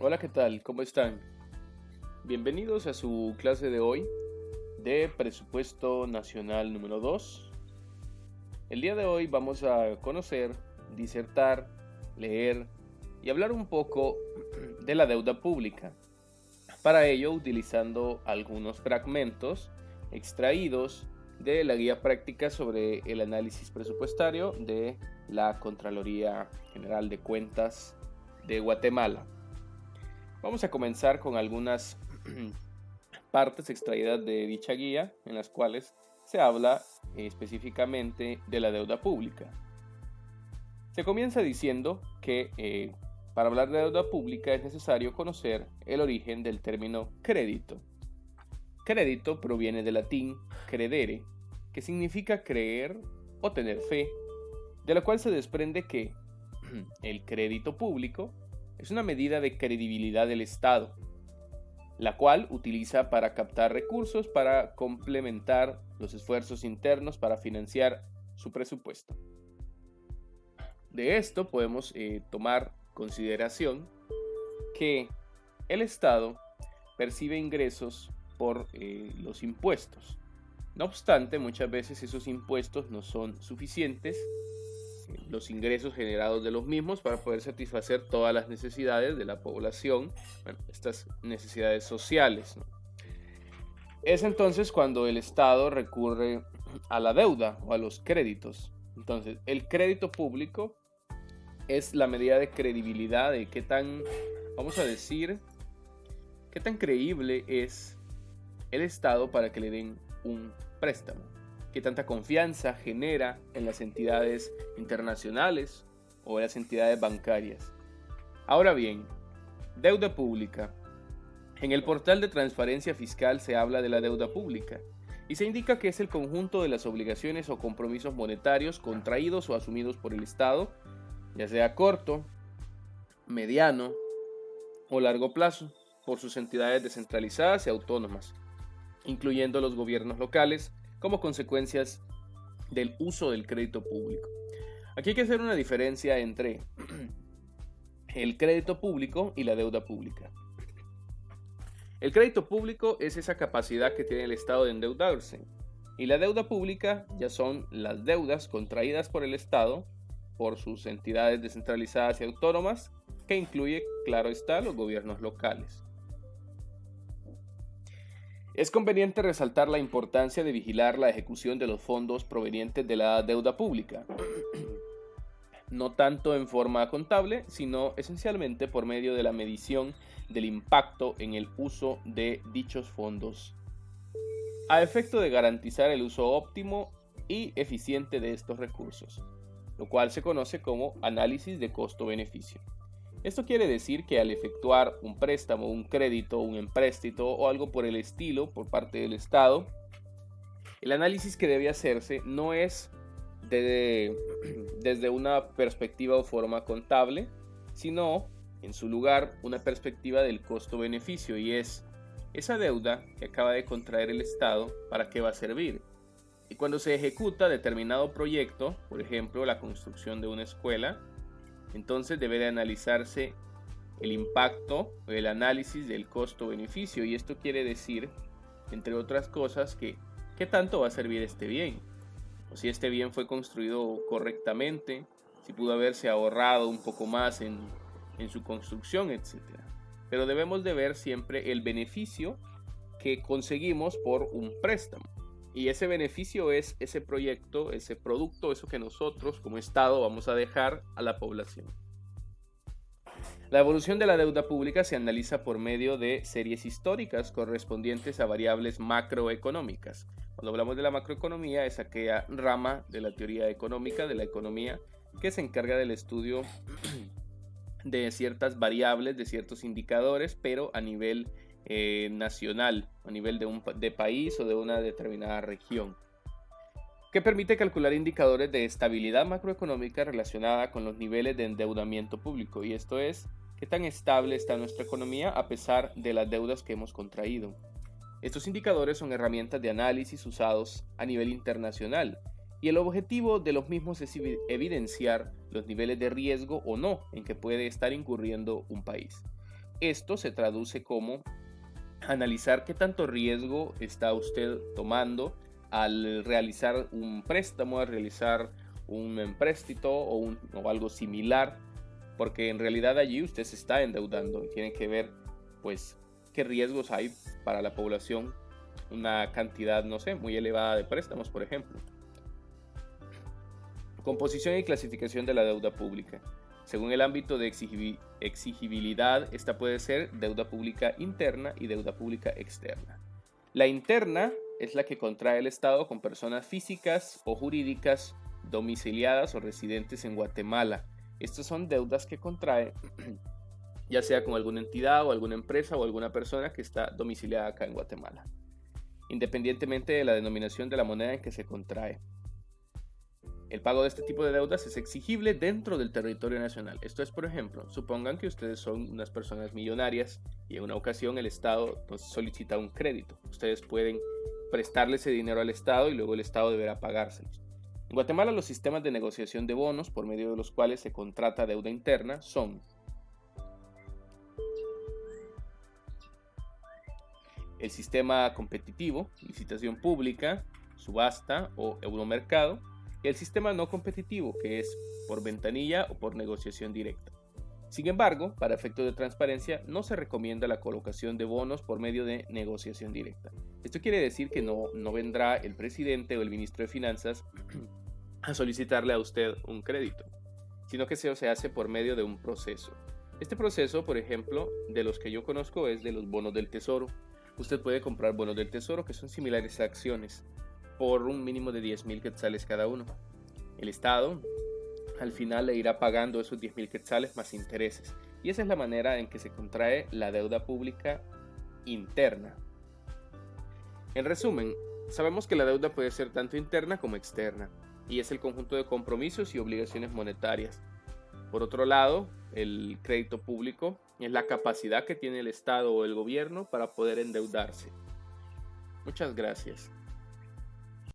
Hola, ¿qué tal? ¿Cómo están? Bienvenidos a su clase de hoy de Presupuesto Nacional número 2. El día de hoy vamos a conocer, disertar, leer y hablar un poco de la deuda pública. Para ello, utilizando algunos fragmentos extraídos de la guía práctica sobre el análisis presupuestario de la Contraloría General de Cuentas de Guatemala. Vamos a comenzar con algunas partes extraídas de dicha guía en las cuales se habla específicamente de la deuda pública. Se comienza diciendo que para hablar de deuda pública es necesario conocer el origen del término crédito. Crédito proviene del latín credere, que significa creer o tener fe, de lo cual se desprende que el crédito público es una medida de credibilidad del Estado, la cual utiliza para captar recursos para complementar los esfuerzos internos para financiar su presupuesto. De esto podemos tomar consideración que el Estado percibe ingresos por los impuestos. No obstante, muchas veces esos impuestos no son suficientes, los ingresos generados de los mismos para poder satisfacer todas las necesidades de la población, estas necesidades sociales, ¿no? Es entonces cuando el Estado recurre a la deuda o a los créditos. Entonces, el crédito público es la medida de credibilidad de qué tan, vamos a decir, qué tan creíble es el Estado para que le den un préstamo. Qué tanta confianza genera en las entidades internacionales o en las entidades bancarias. Ahora bien, deuda pública. En el portal de transparencia fiscal se habla de la deuda pública y se indica que es el conjunto de las obligaciones o compromisos monetarios contraídos o asumidos por el Estado, ya sea a corto, mediano o largo plazo, por sus entidades descentralizadas y autónomas, incluyendo los gobiernos locales, como consecuencias del uso del crédito público. Aquí hay que hacer una diferencia entre el crédito público y la deuda pública. El crédito público es esa capacidad que tiene el Estado de endeudarse, y la deuda pública ya son las deudas contraídas por el Estado, por sus entidades descentralizadas y autónomas, que incluye, claro está, los gobiernos locales. Es conveniente resaltar la importancia de vigilar la ejecución de los fondos provenientes de la deuda pública, no tanto en forma contable, sino esencialmente por medio de la medición del impacto en el uso de dichos fondos, a efecto de garantizar el uso óptimo y eficiente de estos recursos, lo cual se conoce como análisis de costo-beneficio. Esto quiere decir que al efectuar un préstamo, un crédito, un empréstito o algo por el estilo por parte del Estado, el análisis que debe hacerse no es desde una perspectiva o forma contable, sino en su lugar una perspectiva del costo-beneficio, y es esa deuda que acaba de contraer el Estado, ¿para qué va a servir? Y cuando se ejecuta determinado proyecto, por ejemplo la construcción de una escuela, entonces debe de analizarse el impacto o el análisis del costo-beneficio, y esto quiere decir, entre otras cosas, que qué tanto va a servir este bien, o si este bien fue construido correctamente, si pudo haberse ahorrado un poco más en su construcción, etc. Pero debemos de ver siempre el beneficio que conseguimos por un préstamo. Y ese beneficio es ese proyecto, ese producto, eso que nosotros como Estado vamos a dejar a la población. La evolución de la deuda pública se analiza por medio de series históricas correspondientes a variables macroeconómicas. Cuando hablamos de la macroeconomía es aquella rama de la teoría económica, de la economía, que se encarga del estudio de ciertas variables, de ciertos indicadores, pero a nivel nacional, a nivel de país o de una determinada región, que permite calcular indicadores de estabilidad macroeconómica relacionada con los niveles de endeudamiento público, y esto es, qué tan estable está nuestra economía a pesar de las deudas que hemos contraído. Estos indicadores son herramientas de análisis usados a nivel internacional, y el objetivo de los mismos es evidenciar los niveles de riesgo o no en que puede estar incurriendo un país. Esto se traduce como analizar qué tanto riesgo está usted tomando al realizar un préstamo, al realizar un empréstito o algo similar, porque en realidad allí usted se está endeudando y tiene que ver pues qué riesgos hay para la población, una cantidad, no sé, muy elevada de préstamos, por ejemplo. Composición y clasificación de la deuda pública. Según el ámbito de exigibilidad, esta puede ser deuda pública interna y deuda pública externa. La interna es la que contrae el Estado con personas físicas o jurídicas domiciliadas o residentes en Guatemala. Estas son deudas que contrae ya sea con alguna entidad o alguna empresa o alguna persona que está domiciliada acá en Guatemala, independientemente de la denominación de la moneda en que se contrae. El pago de este tipo de deudas es exigible dentro del territorio nacional. Esto es, por ejemplo, supongan que ustedes son unas personas millonarias y en una ocasión el Estado nos solicita un crédito. Ustedes pueden prestarle ese dinero al Estado y luego el Estado deberá pagárselos. En Guatemala los sistemas de negociación de bonos por medio de los cuales se contrata deuda interna son el sistema competitivo, licitación pública, subasta o euromercado, y el sistema no competitivo, que es por ventanilla o por negociación directa. Sin embargo, para efectos de transparencia, no se recomienda la colocación de bonos por medio de negociación directa. Esto quiere decir que no vendrá el presidente o el ministro de Finanzas a solicitarle a usted un crédito, sino que se hace por medio de un proceso. Este proceso, por ejemplo, de los que yo conozco es de los bonos del tesoro. Usted puede comprar bonos del tesoro que son similares a acciones por un mínimo de 10,000 quetzales cada uno. El Estado al final le irá pagando esos 10,000 quetzales más intereses, y esa es la manera en que se contrae la deuda pública interna. En resumen, sabemos que la deuda puede ser tanto interna como externa, y es el conjunto de compromisos y obligaciones monetarias. Por otro lado, el crédito público es la capacidad que tiene el Estado o el gobierno para poder endeudarse. Muchas gracias.